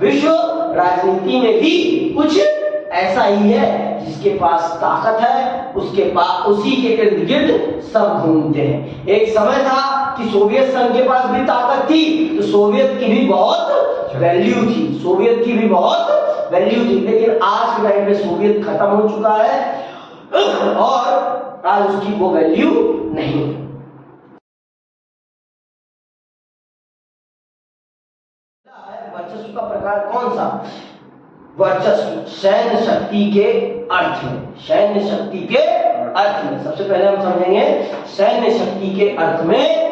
विश्व राजनीति में भी कुछ ऐसा ही है, जिसके पास ताकत है उसके पास उसी के इर्द गिर्द सब घूमते हैं। एक समय था कि सोवियत संघ के पास भी ताकत थी, तो सोवियत की भी बहुत वैल्यू थी, सोवियत की भी बहुत वैल्यू थी, लेकिन आज के टाइम पे सोवियत खत्म हो चुका है और आज उसकी वो वैल्यू नहीं है। वर्चस्व का प्रकार कौन सा? वर्चस्व सैन्य शक्ति के अर्थ में, सैन्य शक्ति के अर्थ में सबसे पहले हम समझेंगे सैन्य शक्ति के अर्थ में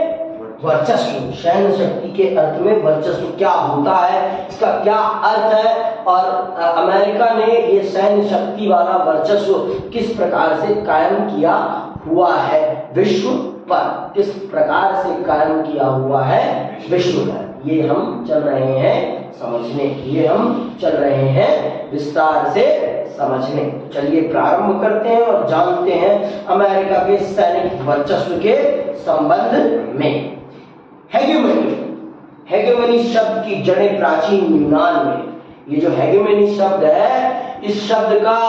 वर्चस्व। सैन्य शक्ति के अर्थ में वर्चस्व क्या होता है, इसका क्या अर्थ है, और अमेरिका ने ये सैन्य शक्ति वाला वर्चस्व किस प्रकार से कायम किया हुआ है विश्व पर, किस प्रकार से कायम किया हुआ है विश्व पर, ये हम चल रहे हैं समझने, ये हम चल रहे हैं विस्तार से समझने। चलिए प्रारंभ करते हैं और जानते हैं अमेरिका के सैनिक वर्चस्व के संबंध में। हेगेमनी, हेगेमनी शब्द की जड़ें प्राचीन यूनान में, ये जो हेगेमनी शब्द है इस शब्द का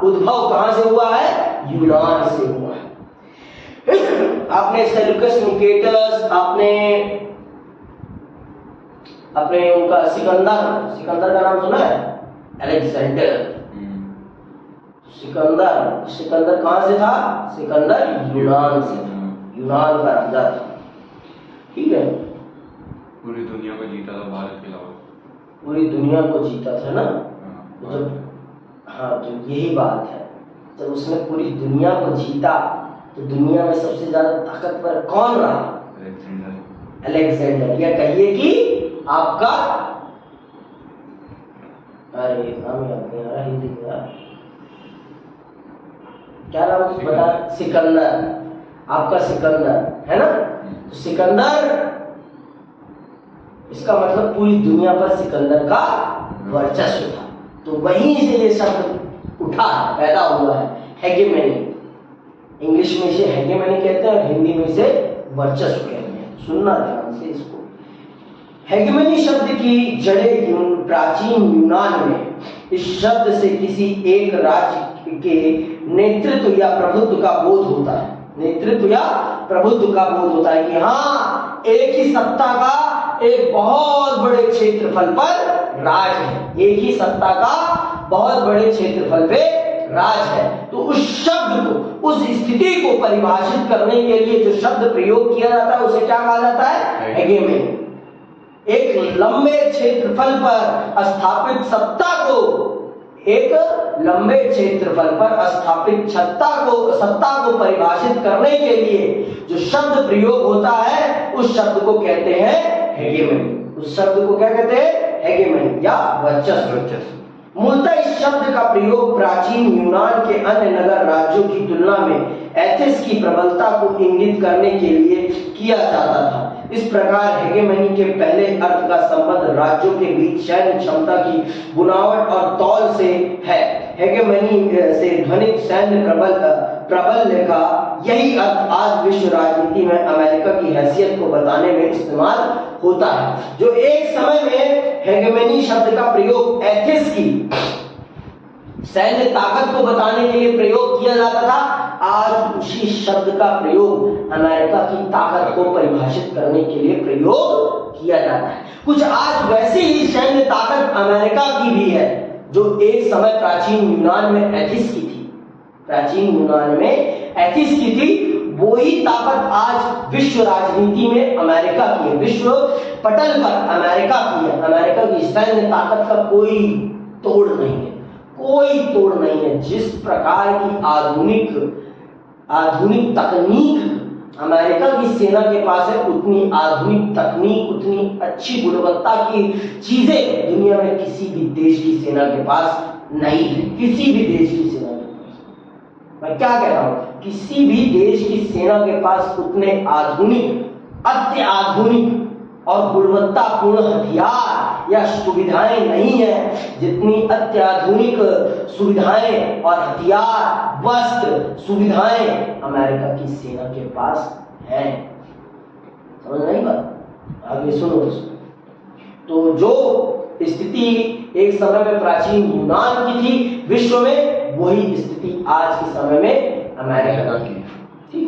उद्भव कहां से हुआ है? यूनान से हुआ है। आपने सेल्यूकस निकेटस, आपने उनका सिकंदर का नाम सुना है? अलेक्जेंडर। सिकंदर कहां से था? सिकंदर यूनान से था, यूनान का राजा था, ठीक है। पूरी दुनिया को जीता था भारत के अलावा, पूरी दुनिया को जीता था ना। तो यही बात है, जब उसने पूरी दुनिया को जीता तो दुनिया में सबसे ज्यादा ताकतवर कौन रहा? अलेक्जेंडर। या कहिए कि आपका, अरे नाम याद नहीं आ रहा हिंदी का, क्या नाम बता? सिकंदर, आपका सिकंदर है ना। तो सिकंदर, इसका मतलब पूरी दुनिया पर सिकंदर का वर्चस्व था, तो वहीं से ये शब्द उठा, पैदा हुआ है हेगेमनी। इंग्लिश में इसे हेगेमनी कहते हैं और हिंदी में इसे वर्चस्व कहते हैं, सुनना ध्यान से इसको। हेगेमनी शब्द की जड़ें प्राचीन यूनान में इस शब्द से किसी एक राज्य के नेतृत्व या प्रभुत्व का बोध होता है, नेतृत्व या प्रभुत्व का बोध होता है कि हाँ, एक ही सत्ता का एक बहुत बड़े क्षेत्रफल पर राज है, एक ही सत्ता का बहुत बड़े क्षेत्रफल पे राज है। तो उस शब्द को, उस स्थिति को परिभाषित करने के लिए जो शब्द प्रयोग किया जाता है उसे क्या कहा जाता है? हेगेमनी। एक लंबे क्षेत्रफल पर स्थापित सत्ता को, एक लंबे क्षेत्रफल पर स्थापित सत्ता को परिभाषित करने के लिए जो शब्द प्रयोग होता है उस शब्द को कहते हैं हेगेमनी। उस शब्द को क्या कहते हैं? हेगेमनी या वर्चस्व। मूलतः इस शब्द का प्रयोग प्राचीन यूनान के अन्य नगर राज्यों की तुलना में एथिस की प्रबलता को इंगित करने के लिए किया जाता था। इस प्रकार हेगेमनी के पहले अर्थ का संबंध राज्यों के बीच सैन्य क्षमता की बुनावट और तौल से है। हेगेमनी से ध्वनित सैन्य प्रबल्य का यही अर्थ आज विश्व राजनीति में अमेरिका की हैसियत को बताने में इस्तेमाल होता है। जो एक समय में हेगेमनी शब्द का प्रयोग एथिस की सैन्य ताकत को बताने के लिए प्रयोग किया जाता था, आज उसी शब्द का प्रयोग अमेरिका की ताकत को परिभाषित करने के लिए प्रयोग किया जाता है। कुछ आज वैसी ही सैन्य ताकत अमेरिका की भी है जो एक समय प्राचीन यूनान में एथिस की थी, प्राचीन यूनान में एथिस की थी। वही ताकत आज विश्व राजनीति में अमेरिका की है, विश्व पटल पर अमेरिका की है। अमेरिका की सैन्य ताकत का कोई तोड़ नहीं है, कोई तोड़ नहीं है। जिस प्रकार की आधुनिक तकनीक अमेरिका की सेना के पास है, उतनी आधुनिक तकनीक, उतनी अच्छी गुणवत्ता की चीजें दुनिया में किसी भी देश की सेना के पास नहीं है। किसी भी देश की सेना के पास, मैं क्या कह रहा हूं, किसी भी देश की सेना के पास उतने आधुनिक, अत्याधुनिक और गुणवत्तापूर्ण हथियार या सुविधाएं नहीं है जितनी अत्याधुनिक सुविधाएं और हथियार, वस्त्र, सुविधाएं अमेरिका की सेना के पास हैं। समझ नहीं बात? आगे सुनो। तो जो स्थिति एक समय में प्राचीन यूनान की थी विश्व में, वही स्थिति आज के समय में अमेरिका की थी।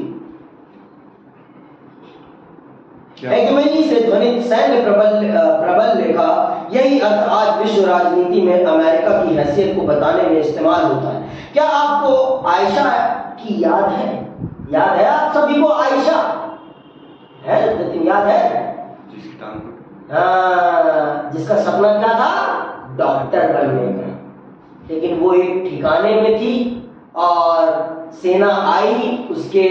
हेगेमनी से ध्वनित सैन्य प्रबल लेखा, यही अर्थ आज विश्व राजनीति में अमेरिका की हैसियत को बताने में इस्तेमाल होता है। क्या आपको आयशा की याद है? याद है आप सभी को आयशा? है जतिन, याद है? जिसका सपना क्या था? डॉक्टर बनने का। लेकिन वो एक ठिकाने में थी और सेना आई, उसके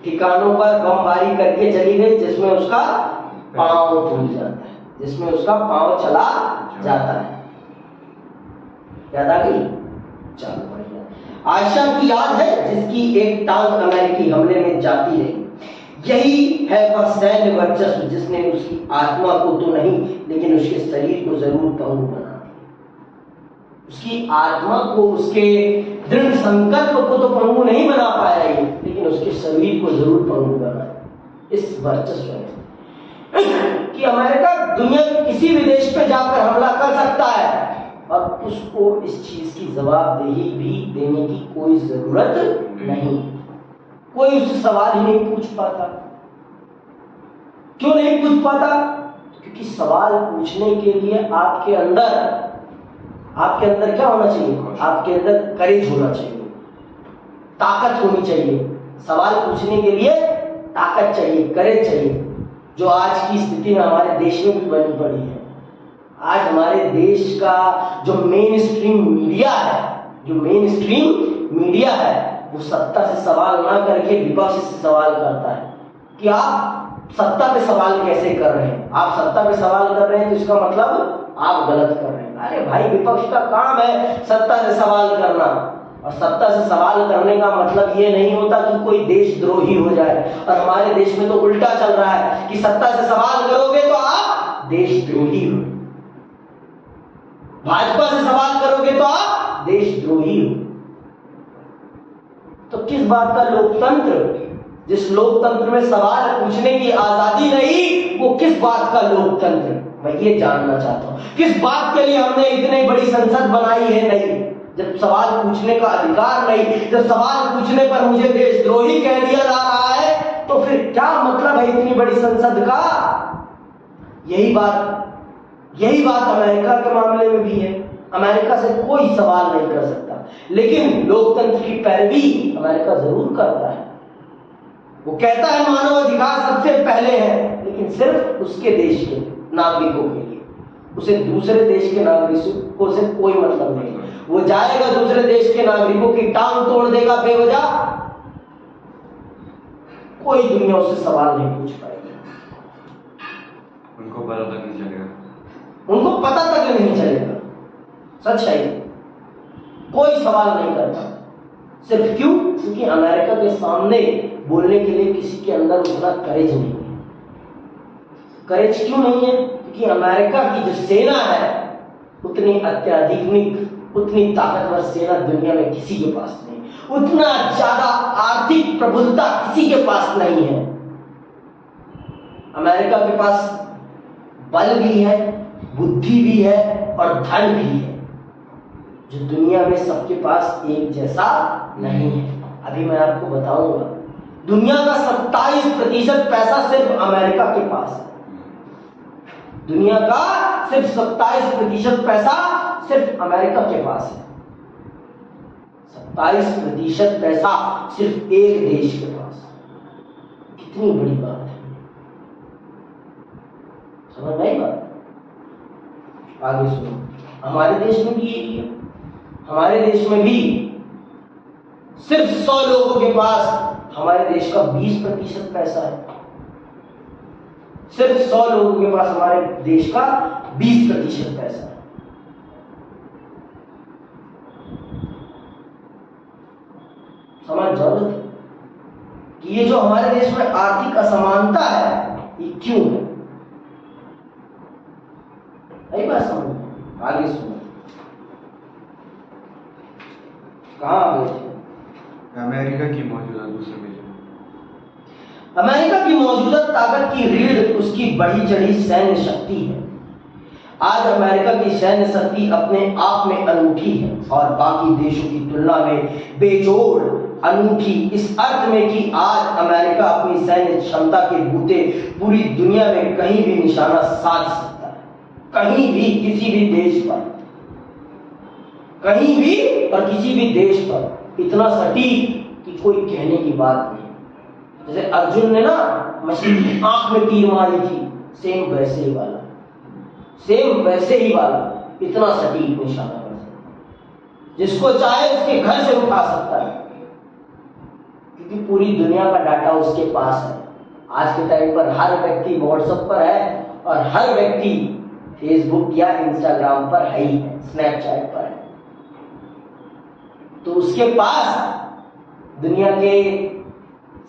ठिकानों पर बमबारी करके चली गई, जिसमें उसका पांव टूट जाता है, जिसमें उसका पांव चला जाता है। याद आ गई? चलो बढ़िया। आयशा की याद है जिसकी एक टांग अमेरिकी हमले में जाती रही। यही है वह सैन्य वर्चस्व जिसने उसकी आत्मा को तो नहीं लेकिन उसके शरीर को जरूर पंगु बना दिया। उसकी आत्मा को, उसके दृढ़ संकल्प को तो पंगु नहीं बना पाया ये, लेकिन उसके शरीर को जरूर पंगु बना। इस वर्चस्व ने कि अमेरिका दुनिया के किसी भी देश पे जाकर हमला कर सकता है और उसको इस चीज की जवाबदेही भी देने की कोई जरूरत नहीं। कोई उससे सवाल ही नहीं पूछ पाता। क्यों नहीं पूछ पाता? क्योंकि सवाल पूछने के लिए आपके अंदर क्या होना चाहिए? आपके अंदर करेज होना चाहिए, ताकत होनी चाहिए। सवाल पूछने के लिए ताकत चाहिए, करेज चाहिए, जो आज की स्थिति में हमारे देश में भी बनी पड़ी है। आज हमारे देश का जो मेन स्ट्रीम मीडिया है वो सत्ता से सवाल ना करके विपक्ष से सवाल करता है कि आप सत्ता पे सवाल कैसे कर रहे हैं। आप सत्ता पे सवाल कर रहे हैं तो इसका मतलब आप गलत कर रहे हैं। अरे भाई, विपक्ष का काम है सत्ता से सवाल करना, और सत्ता से सवाल करने का मतलब ये नहीं होता कि कोई देशद्रोही हो जाए। और हमारे देश में तो उल्टा चल रहा है कि सत्ता से सवाल करोगे तो आप देशद्रोही हो, भाजपा से सवाल करोगे तो आप देशद्रोही हो। तो किस बात का लोकतंत्र? जिस लोकतंत्र में सवाल पूछने की आजादी नहीं, वो किस बात का लोकतंत्र? मैं ये जानना चाहता हूं, किस बात के लिए हमने इतनी बड़ी संसद बनाई है? नहीं, जब सवाल पूछने का अधिकार नहीं, जब सवाल पूछने पर मुझे देशद्रोही कह दिया जा रहा है, तो फिर क्या मतलब है इतनी बड़ी संसद का? यही बात अमेरिका के मामले में भी है। अमेरिका से कोई सवाल नहीं कर सकता, लेकिन लोकतंत्र की पैरवी अमेरिका जरूर करता है। वो कहता है मानव अधिकार सबसे पहले है, लेकिन सिर्फ उसके देश के नागरिकों के लिए। उसे दूसरे देश के नागरिकों से कोई मतलब नहीं। वो जाएगा दूसरे देश के नागरिकों की टांग तोड़ देगा बेवजह, कोई दुनिया उससे सवाल नहीं पूछ पाएगी। उनको पता तक नहीं चलेगा। सच है, कोई सवाल नहीं करता। सिर्फ क्यों? क्योंकि अमेरिका के सामने बोलने के लिए किसी के अंदर उतना करेज नहीं है। करेज क्यों नहीं है? क्योंकि अमेरिका की जो सेना है उतनी अत्याधुनिक, उतनी ताकतवर सेना दुनिया में किसी के पास नहीं। उतना ज्यादा आर्थिक प्रबुद्धता किसी के पास नहीं है। अमेरिका के पास बल भी है, बुद्धि भी है और धन भी है, जो दुनिया में सबके पास एक जैसा नहीं है। अभी मैं आपको बताऊंगा, दुनिया का 27% पैसा सिर्फ अमेरिका के पास है। दुनिया का सिर्फ 27% पैसा सिर्फ अमेरिका के पास है। 27% पैसा सिर्फ एक देश के पास। कितनी बड़ी बात है, समझ में आई बात? आगे सुनो, हमारे देश में भी यही है। हमारे देश में भी सिर्फ 100 लोगों के पास हमारे देश का 20% पैसा है। सिर्फ 100 लोगों के पास हमारे देश का 20% पैसा है। समझ जाओ कि ये जो हमारे देश में आर्थिक असमानता है ये क्यों है। यही बात समझ। आगे सुनो, कहां आ गए थे? अमेरिका की मौजूदा दूसरे में अमेरिका की मौजूदा ताकत की रीढ़ उसकी बढ़ी चढ़ी सैन्य शक्ति है। आज अमेरिका की सैन्य शक्ति अपने आप में अनूठी है और बाकी देशों की तुलना में बेजोड़ अनूठी, इस अर्थ में कि आज अमेरिका अपनी सैन्य क्षमता के बूते पूरी दुनिया में कहीं भी निशाना साध सकता है। कहीं भी, किसी भी देश पर, कहीं भी और किसी भी देश पर इतना सटीक कि कोई कहने की बात नहीं। जैसे अर्जुन ने ना मछली की आंख में तीर मारी थी, सेम वैसे ही वाला, सेम वैसे ही वाला, इतना सटीक निशाना कर सकता है। जिसको चाहे उसके घर से उठा सकता है, क्योंकि पूरी दुनिया का डाटा उसके पास है। आज के टाइम पर हर व्यक्ति व्हाट्सएप पर है और हर व्यक्ति फेसबुक या इंस्टाग्राम पर है ही है, स्नैपचैट पर है। तो उसके पास दुनिया के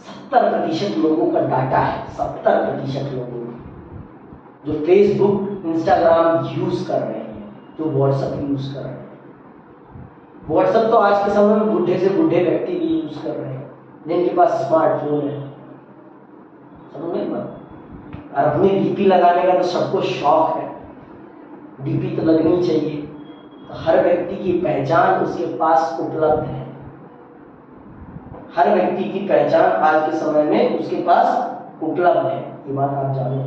70% लोगों का डाटा है, 70% लोगों जो फेसबुक इंस्टाग्राम यूज कर रहे हैं, जो व्हाट्सएप यूज कर रहे हैं। व्हाट्सएप तो आज के समय में बूढ़े से बूढ़े व्यक्ति भी यूज कर रहे हैं, जिनके पास स्मार्टफोन है। समझ में बात? और अपनी डीपी लगाने का तो सबको शौक है, डीपी तो लगनी चाहिए। तो हर व्यक्ति की पहचान उसके पास उपलब्ध है, हर व्यक्ति की पहचान आज के समय में उसके पास उपलब्ध है, ये बात आप जानो।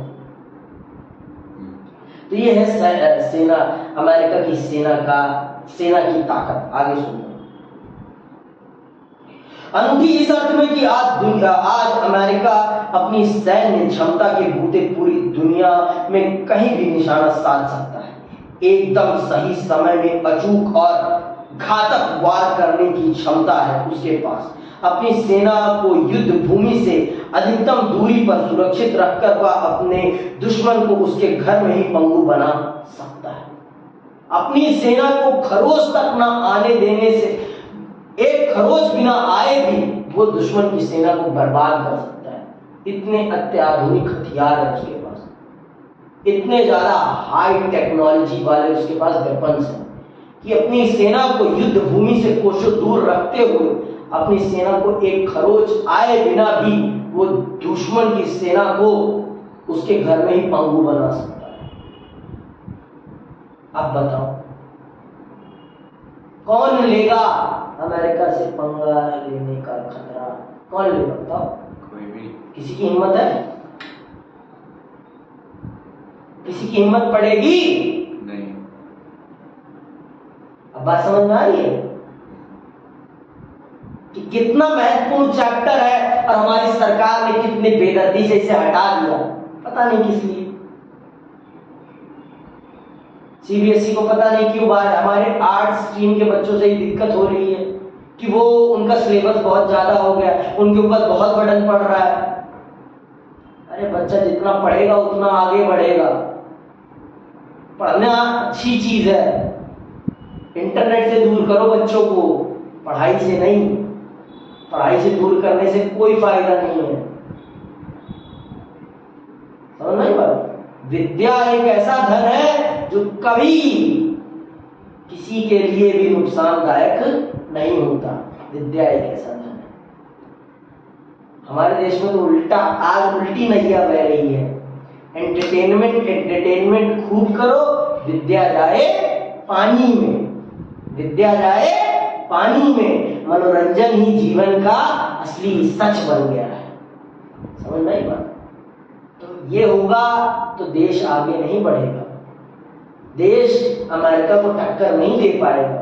तो ये है सेना, अमेरिका की सेना की ताकत। आगे सुनो। अनूठी इस अर्थ में कि आज अमेरिका अपनी सैन्य क्षमता के बूते पूरी दुनिया में कहीं भी निशाना साध सकता है। एकदम सही समय में अचूक और घातक वार करने की क्षमता है उसके पास। अपनी सेना को युद्ध भूमि से अधिकतम दूरी पर सुरक्षित रखकर वह अपने दुश्मन को उसके घर में ही पंगु बना सकता है। अपनी सेना को खरोच तक न आने देने से, एक खरोच बिना आए भी वो दुश्मन की सेना को बर्बाद कर सकता है। इतने अत्याधुनिक हथियार है उसके पास, इतने ज्यादा हाई टेक्नोलॉजी वाले उसके पास वेपन्स हैं कि अपनी सेना को युद्ध भूमि से कोसों दूर रखते हुए अपनी सेना को एक खरोच आए बिना भी वो दुश्मन की सेना को उसके घर में ही पंगु बना सकता है। अब बताओ कौन लेगा अमेरिका से पंगा लेने का खतरा? कौन लेगा बताओ? कोई भी। किसी की हिम्मत है? किसी की हिम्मत पड़ेगी नहीं। अब बात समझ में आ रही है कि कितना महत्वपूर्ण चैप्टर है और हमारी सरकार ने कितने बेदर्दी से इसे हटा दिया, पता नहीं किस लिए। सीबीएसई को पता नहीं क्यों बार हमारे आर्ट स्ट्रीम के बच्चों से ही दिक्कत हो रही है कि वो उनका सिलेबस बहुत ज्यादा हो गया, उनके ऊपर बहुत बर्डन पड़ रहा है। अरे बच्चा जितना पढ़ेगा उतना आगे बढ़ेगा। पढ़ना अच्छी चीज है, इंटरनेट से दूर करो बच्चों को, पढ़ाई से नहीं। पढ़ाई से दूर करने से कोई फायदा नहीं है। समझ नहीं बात? विद्या एक ऐसा धन है जो कभी किसी के लिए भी नुकसानदायक नहीं होता। विद्या एक ऐसा धन है। हमारे देश में तो उल्टा, आज उल्टी नैया बह रही है। एंटरटेनमेंट खूब करो, विद्या जाए पानी में, विद्या जाए पानी में। मनोरंजन ही जीवन का असली सच बन गया है। समझ नहीं बात? तो ये होगा तो देश आगे नहीं बढ़ेगा, देश अमेरिका को टक्कर नहीं दे पाएगा।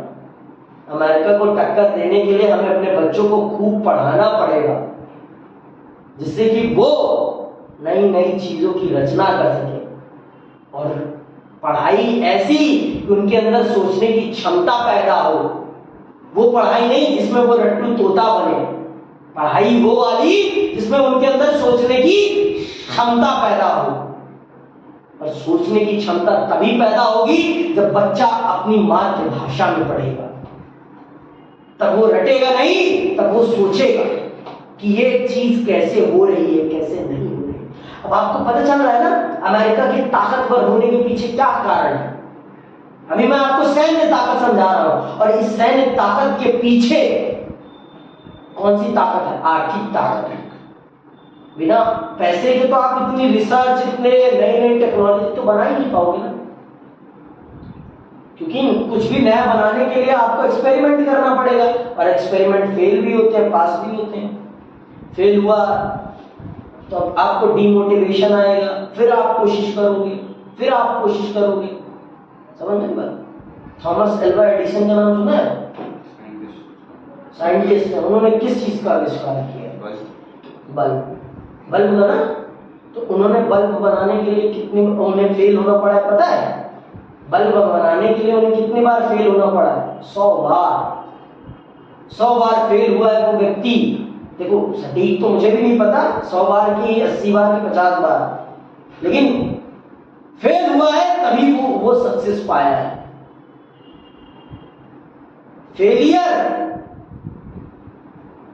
अमेरिका को टक्कर देने के लिए हमें अपने बच्चों को खूब पढ़ाना पड़ेगा, जिससे कि वो नई नई चीजों की रचना कर सके। और पढ़ाई ऐसी कि उनके अंदर सोचने की क्षमता पैदा हो। वो पढ़ाई नहीं जिसमें वो रट्टू तोता बने, पढ़ाई वो वाली जिसमें उनके अंदर सोचने की क्षमता पैदा हो। और सोचने की क्षमता तभी पैदा होगी जब बच्चा अपनी मातृभाषा में पढ़ेगा। तब वो रटेगा नहीं, तब वो सोचेगा कि ये चीज कैसे हो रही है, कैसे नहीं हो रही। अब आपको पता चल रहा है ना अमेरिका के ताकतवर होने के पीछे क्या कारण है। अभी मैं आपको सैन्य ताकत समझा रहा हूं, और इस सैन्य ताकत के पीछे कौन सी ताकत है? आर्थिक ताकत है। बिना पैसे के तो आप इतनी रिसर्च, इतने नई नई टेक्नोलॉजी तो बना ही नहीं पाओगे ना। क्योंकि कुछ भी नया बनाने के लिए आपको एक्सपेरिमेंट करना पड़ेगा, और एक्सपेरिमेंट फेल भी होते हैं, पास भी होते हैं। फेल हुआ तो अब आपको डिमोटिवेशन आएगा, फिर आप कोशिश करोगे, फिर आप कोशिश करोगे। समझ में बात? थॉमस एल्वा एडिसन का नाम सुना है? साइंटिस्ट है। उन्होंने किस चीज का आविष्कार किया? बल्ब। बल्ब बना, तो उन्होंने बल्ब बनाने के लिए कितने उन्हें फेल होना पड़ा है पता है? बल्ब बनाने के लिए उन्हें कितनी बार फेल होना पड़ा है? 100 बार। 100 बार फेल हुआ है वो व्यक्ति। देखो सटीक तो मुझे भी नहीं पता, 100 बार की, 80 बार की, 50 बार, लेकिन फेल हुआ है तभी वो सक्सेस पाया है। फेलियर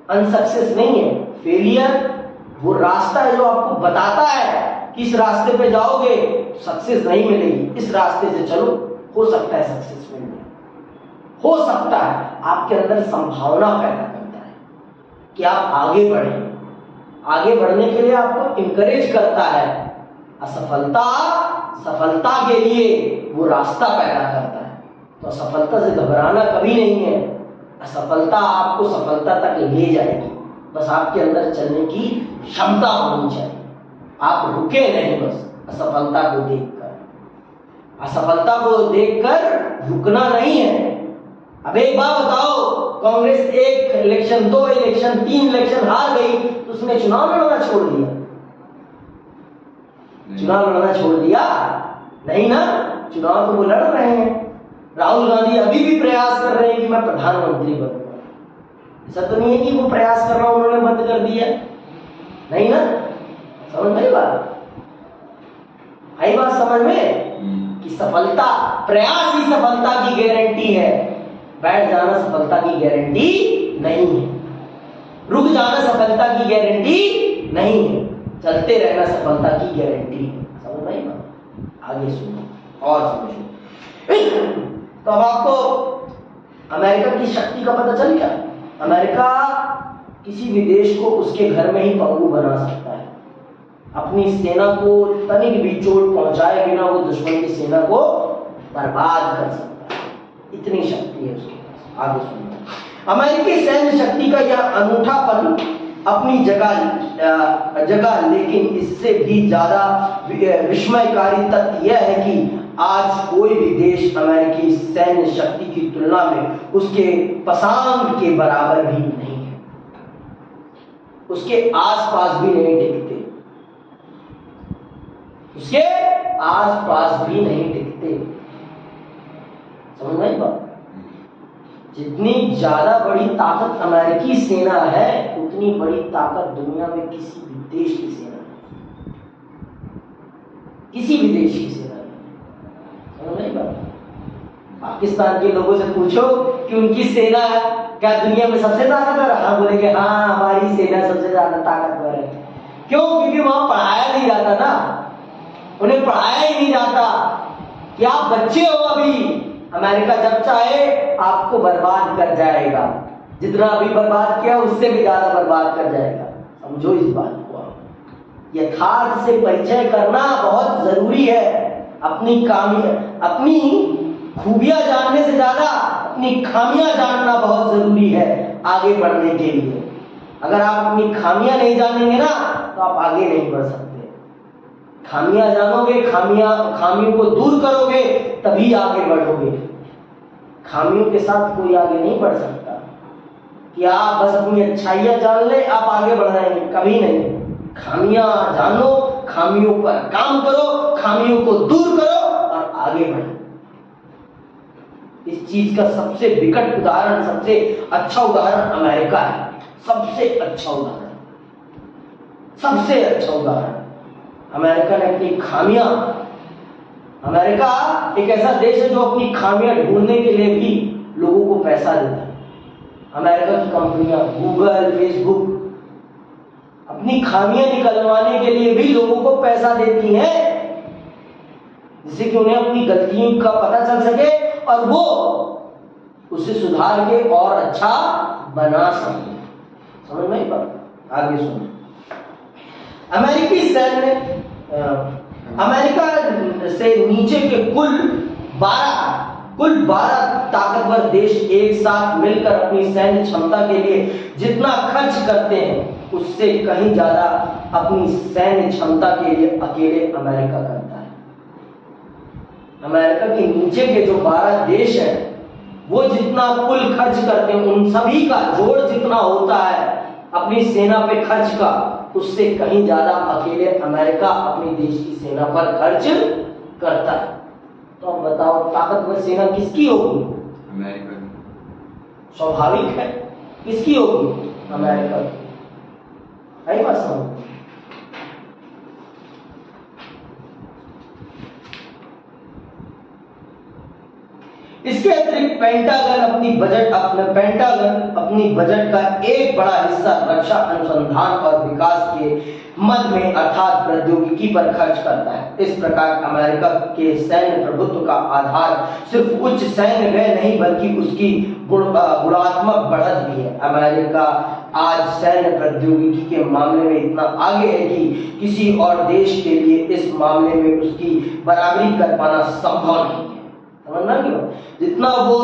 अनसक्सेस नहीं है। फेलियर वो रास्ता है जो आपको बताता है कि इस रास्ते पे जाओगे सक्सेस नहीं मिलेगी, इस रास्ते से चलो, हो सकता है सक्सेस मिल जाए, हो सकता है। आपके अंदर संभावना पैदा करता है कि आप आगे बढ़ें। आगे बढ़ने के लिए आपको इंकरेज करता है। असफलता सफलता के लिए वो रास्ता पैदा करता है। तो असफलता से घबराना कभी नहीं है। असफलता आपको सफलता तक ले जाएगी, बस आपके अंदर चलने की क्षमता होनी चाहिए। आप रुके नहीं बस असफलता को देखकर। असफलता को देखकर रुकना नहीं है। अब एक बात बताओ, कांग्रेस 1 इलेक्शन, 2 इलेक्शन, 3 इलेक्शन हार गई तो उसने चुनाव लड़ना छोड़ दिया? चुनाव लड़ना छोड़ दिया? नहीं ना, चुनाव तो वो लड़ रहे हैं। राहुल गांधी अभी भी प्रयास कर रहे हैं कि मैं प्रधानमंत्री बनूंगा। ऐसा तो नहीं है कि वो प्रयास करना उन्होंने बंद कर दिया, नहीं ना? समझ में आई बात? आई बात समझ में कि सफलता, प्रयास ही सफलता की गारंटी है। बैठ जाना सफलता की गारंटी नहीं है। रुक जाना सफलता की गारंटी नहीं है। चलते रहना सफलता की गारंटी है। समझ में आई बात? आगे सुनो और समझो। तो अब आपको अमेरिका की शक्ति का पता चल गया। अमेरिका किसी भी देश को उसके घर में ही पंगु बना सकता है। अपनी सेना को तनिक भी चोट पहुंचाए बिना वो दुश्मन की सेना को बर्बाद कर सकता है। इतनी शक्ति है उसके पास। आगे सुनो। अमेरिकी सैन्य शक्ति का यह अनूठापन अपनी जगह, लेकिन इससे भी ज्यादा विस्मयकारी तथ्य यह है कि आज कोई भी देश अमेरिकी सैन्य शक्ति की तुलना में उसके पसांग के बराबर भी नहीं है। उसके आसपास भी नहीं टिकते, उसके आसपास भी नहीं टिकते। समझ में बात? जितनी ज्यादा बड़ी ताकत अमेरिकी सेना है, उतनी बड़ी ताकत दुनिया में किसी भी देश की सेना है। किसी भी देश की सेना है। समझ में बात? पाकिस्तान के लोगों से पूछो कि उनकी सेना क्या दुनिया में सबसे ताकतवर? हाँ बोलेंगे, हाँ हमारी सेना सबसे ज्यादा ताकतवर है। क्यों? क्योंकि वहां पढ़ाया नहीं जाता ना, उन्हें पढ़ाया ही नहीं जाता कि आप बच्चे हो अभी। अमेरिका जब चाहे आपको बर्बाद कर जाएगा, जितना अभी बर्बाद किया उससे भी ज्यादा बर्बाद कर जाएगा। समझो इस बात को। यथार्थ से परिचय करना बहुत जरूरी है। अपनी खूबियां जानने से ज्यादा अपनी खामियां जानना बहुत जरूरी है आगे बढ़ने के लिए। अगर आप अपनी खामियां नहीं जानेंगे ना तो आप आगे नहीं बढ़ सकते। खामियां जानोगे, खामियों को दूर करोगे, तभी आगे बढ़ोगे। खामियों के साथ कोई आगे नहीं बढ़ सकता कि आप बस अपनी अच्छाइयां जान ले आप आगे बढ़ रहे हैं, कभी नहीं। खामियां जानो, खामियों पर काम करो, खामियों को दूर करो और आगे बढ़ो। इस चीज का सबसे विकट उदाहरण, सबसे अच्छा उदाहरण अमेरिका है। सबसे अच्छा उदाहरण, सबसे अच्छा उदाहरण। अमेरिका ने अपनी खामियां, अमेरिका एक ऐसा देश है जो अपनी खामियां ढूंढने के लिए भी लोगों को पैसा देता है। अमेरिका की कंपनियां गूगल, फेसबुक अपनी खामियां निकलवाने के लिए भी लोगों को पैसा देती हैं, जिससे कि उन्हें अपनी गलतियों का पता चल सके और वो उसे सुधार के और अच्छा बना सके। समझ में आई बात? आगे सुनो। अमेरिकी सैन्य अमेरिका से नीचे के कुल 12 कुल 12 ताकतवर देश एक साथ मिलकर अपनी सैन्य क्षमता के लिए जितना खर्च करते हैं उससे कहीं ज्यादा अपनी सैन्य क्षमता के लिए अकेले अमेरिका करता है। अमेरिका के नीचे के जो 12 देश हैं वो जितना कुल खर्च करते हैं उन सभी का जोड़ जितना होता है अपनी सेना पे खर्च का, उससे कहीं ज्यादा अकेले अमेरिका अपनी देश की सेना पर खर्च करता है। तो अब बताओ ताकतवर सेना किसकी होगी? अमेरिका की। स्वाभाविक है, किसकी होगी? अमेरिका की। आई बात समझ? इसके अतिरिक्त पेंटागन अपनी बजट का एक बड़ा हिस्सा रक्षा अनुसंधान और विकास के मद में अर्थात प्रौद्योगिकी पर खर्च करता है। इस प्रकार अमेरिका के सैन्य प्रभुत्व का आधार सिर्फ उच्च सैन्य व्यय नहीं बल्कि उसकी गुणात्मक बढ़त भी है। अमेरिका आज सैन्य प्रौद्योगिकी के मामले में इतना आगे है कि किसी और देश के लिए इस मामले में उसकी बराबरी कर पाना संभव नहीं है। समझना क्यों? जितना वो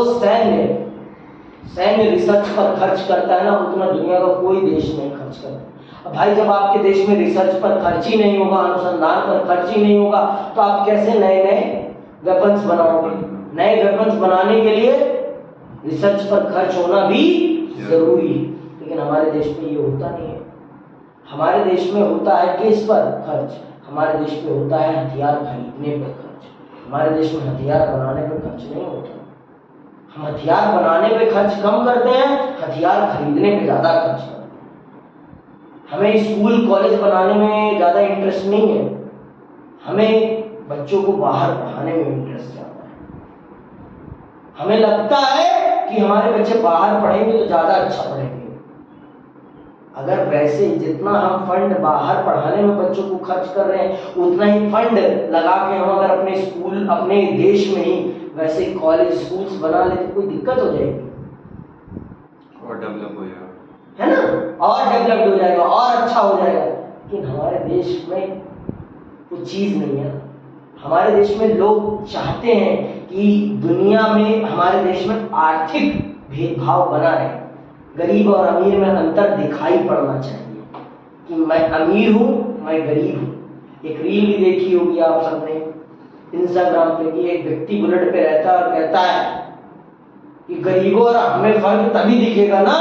सैन्य रिसर्च पर खर्च करता है ना उतना दुनिया का कोई देश नहीं खर्च करता। अब भाई जब आपके देश में रिसर्च पर खर्च ही नहीं होगा, अनुसंधान पर खर्च ही नहीं होगा तो आप कैसे नए नए वेपन्स बनाओगे? नए वेपन्स बनाने के लिए रिसर्च पर खर्च होना भी जरूरी है, लेकिन हमारे देश में ये होता नहीं है। हमारे देश में होता है किस पर खर्च? हमारे देश में होता है हथियार खरीदने पर खर्च। हमारे देश में हथियार बनाने पर खर्च नहीं होता। हम हथियार बनाने पे खर्च कम करते हैं, हथियार खरीदने पे ज्यादा खर्च करते हैं। हमें स्कूल कॉलेज बनाने में ज्यादा इंटरेस्ट नहीं है, हमें बच्चों को बाहर पढ़ाने में इंटरेस्ट ज्यादा है। हमें लगता है कि हमारे बच्चे बाहर पढ़ेंगे तो ज्यादा अच्छा पढ़ेंगे। अगर वैसे जितना हम फंड बाहर पढ़ाने में बच्चों को खर्च कर रहे हैं उतना ही फंड लगा के हम अगर अपने स्कूल अपने देश में ही वैसे कॉलेज स्कूल्स बना ले तो कोई दिक्कत हो जाएगी और डेवलप हो जाएगा, है ना? और डेवलप्ड हो जाएगा और अच्छा हो जाएगा। लेकिन हमारे देश में वो चीज नहीं है। हमारे देश में लोग चाहते हैं कि दुनिया में हमारे देश में आर्थिक भेदभाव बना रहे, गरीब और अमीर में अंतर दिखाई पड़ना चाहिए कि मैं अमीर हूं, मैं गरीब हूं। एक रील भी देखी होगी आप सबने इंस्टाग्राम पे कि एक व्यक्ति बुलेट पे रहता है और कहता है कि गरीबों और हमें फर्क तभी दिखेगा ना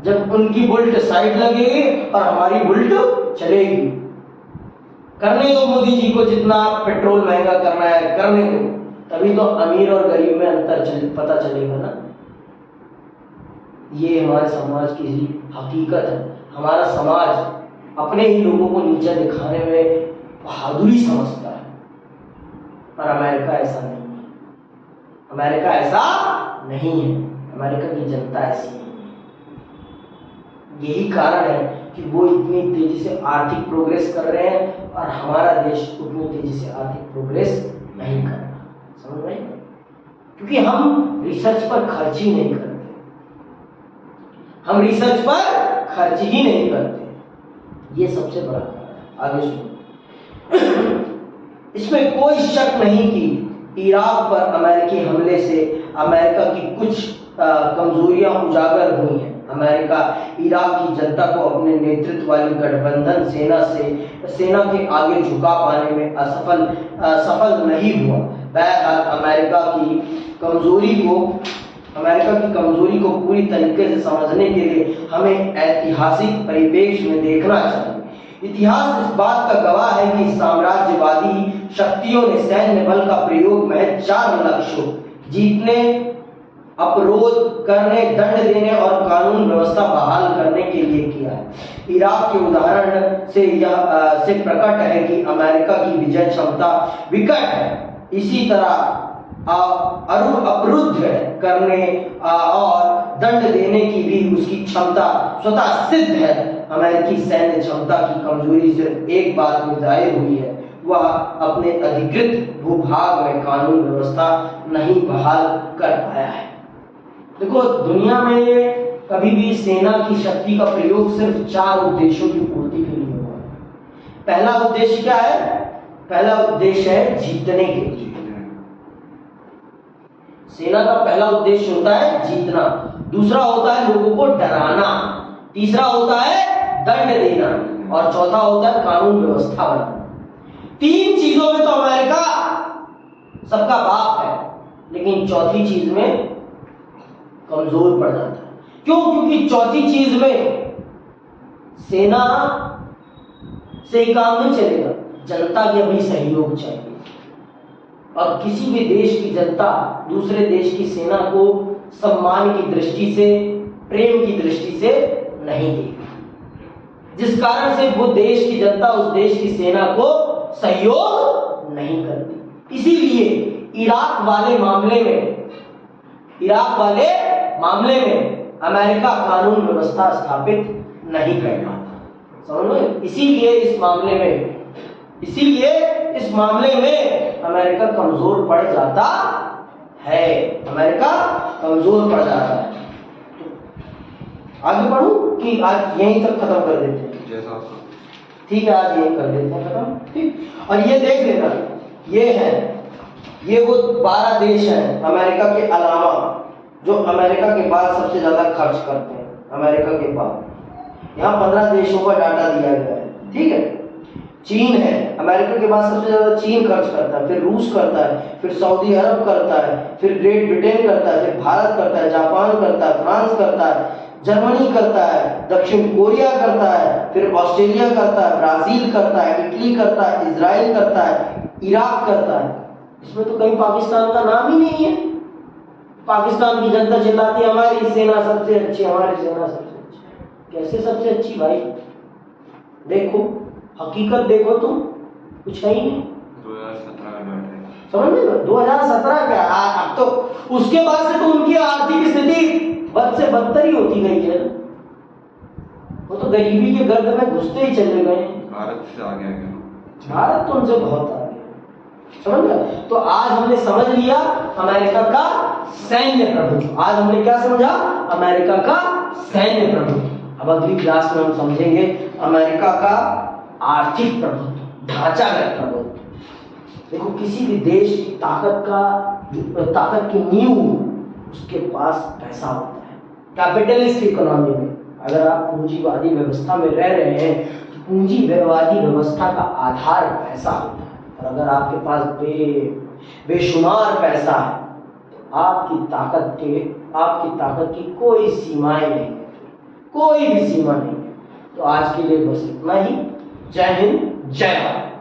जब उनकी बुलेट साइड लगेगी और हमारी बुलेट चलेगी। करने दो मोदी जी को जितना पेट्रोल महंगा करना है करने दो, तभी तो अमीर और गरीब में अंतर पता चलेगा ना। ये हमारे समाज की हकीकत है। हमारा समाज अपने ही लोगों को नीचे दिखाने में बहादुरी समझता है, पर अमेरिका ऐसा नहीं है। अमेरिका ऐसा नहीं है। अमेरिका की जनता ऐसी नहीं है। यही कारण है कि वो इतनी तेजी से आर्थिक प्रोग्रेस कर रहे हैं और हमारा देश उतनी तेजी से आर्थिक प्रोग्रेस नहीं कर रहा। समझ रहे हैं? क्योंकि हम रिसर्च पर खर्च ही नहीं करते। हम रिसर्च पर खर्च ही नहीं करते, ये सबसे बड़ा कारण है। आगे सुनो। इसमें कोई शक नहीं कि इराक पर अमेरिकी हमले से अमेरिका की कुछ कमजोरियां उजागर हुई हैं। अमेरिका इराक की जनता को अपने नेतृत्व वाली गठबंधन सेना के आगे झुका पाने में सफल नहीं हुआ। बहरहाल अमेरिका की कमजोरी को पूरी तरीके से समझने के लिए हमें ऐतिहासिक परिप्रेक्ष्य में देखना चाहिए। इतिहास इस बात का गवाह है कि साम्राज्यवादी शक्तियों ने सैन्य बल का प्रयोग महज 4 लक्ष्यों जीतने, अपरोध करने, दंड देने और कानून व्यवस्था बहाल करने के लिए किया है। इराक के उदाहरण से यह से प्रकट है कि अमेरिका की विजय क्षमता विकट है। इसी तरह अवरुद्ध करने और दंड देने की भी उसकी क्षमता स्वतः सिद्ध है। अमेरिकी सैन्य क्षमता की कमजोरी सिर्फ एक बात में जाहिर हुई है, वह अपने अधिकृत भूभाग में कानून व्यवस्था नहीं बहाल कर पाया है। देखो, दुनिया में कभी भी सेना की शक्ति का प्रयोग सिर्फ 4 उद्देश्यों की पूर्ति के लिए हुआ है। पहला उद्देश्य क्या है? पहला उद्देश्य है जीतने के लिए। सेना का पहला उद्देश्य होता है जीतना, दूसरा होता है लोगों को डराना, तीसरा होता है दंड देना और चौथा होता है कानून व्यवस्था बनाना। 3 चीजों में तो अमेरिका सबका बाप है, लेकिन चौथी चीज में कमजोर पड़ जाता है। क्यों? क्योंकि चौथी चीज में सेना से काम नहीं चलेगा, जनता के भी सहयोग चाहिए। और किसी भी देश की जनता दूसरे देश की सेना को सम्मान की दृष्टि से, प्रेम की दृष्टि से नहीं देगी, जिस कारण से वो देश की जनता उस देश की सेना को सहयोग नहीं करती। इसीलिए इराक वाले मामले में अमेरिका कानून व्यवस्था स्थापित नहीं कर पाता, समझ लो। इसीलिए इस मामले में अमेरिका कमजोर पड़ जाता है, आगे बढ़ूं कि आज यहीं तक खत्म कर देते हैं? जैसा आपका। ठीक है, आज यहीं कर देते हैं खत्म। ठीक, और ये देख लेना, ये वो 12 देश हैं अमेरिका के अलावा जो अमेरिका के बाद सबसे ज्यादा खर्च करते हैं। अमेरिका के बाद यहाँ 15 देशों का डाटा दिया गया है, ठीक है। चीन है, अमेरिका के बाद सबसे ज्यादा चीन खर्च करता है, फिर रूस करता है, फिर सऊदी अरब करता है, फिर ग्रेट ब्रिटेन करता है, फिर भारत करता है, जापान करता है, फ्रांस करता है, जर्मनी करता है, दक्षिण कोरिया करता है, फिर ऑस्ट्रेलिया करता है, ब्राजील करता है, इटली करता है, इजराइल करता है, इराक करता है। इसमें तो कहीं पाकिस्तान का नाम ही नहीं है। पाकिस्तान की जनता चिल्लाती है हमारी सेना सबसे अच्छी, हमारी सेना सबसे अच्छी। कैसे सबसे अच्छी भाई? देखो, हकीकत देखो, तुम कुछ है ही नहीं। 2017 का डाटा है, समझ में? 2017 क्या, अब तो उसके बाद से तो उनकी आर्थिक स्थिति बद से बदतर ही होती गई है। वो तो गरीबी के गर्द में घुसते ही चले गए। भारत से आगे आगे। भारत तो उनसे बहुत आगे, समझ गए? तो आज हमने समझ लिया अमेरिका का सैन्य प्रभुत्व। आज हमने क्या समझा? अमेरिका का सैन्य प्रभुत्व। अब अगली क्लास में हम समझेंगे अमेरिका का आर्थिक प्रभुत्व, ढांचागत प्रभुत्व। देखो, किसी भी देश की ताकत की नींव उसके पास पैसा होता है। कैपिटलिस्ट इकोनॉमी में अगर आप पूंजीवादी व्यवस्था में रह रहे हैं तो पूंजीवादी व्यवस्था का आधार पैसा होता है। और अगर आपके पास बेशुमार पैसा है तो आपकी ताकत की कोई सीमाएं नहीं है, कोई भी सीमा नहीं है। तो आज के लिए बस इतना ही। जय हिंद, जय भारत।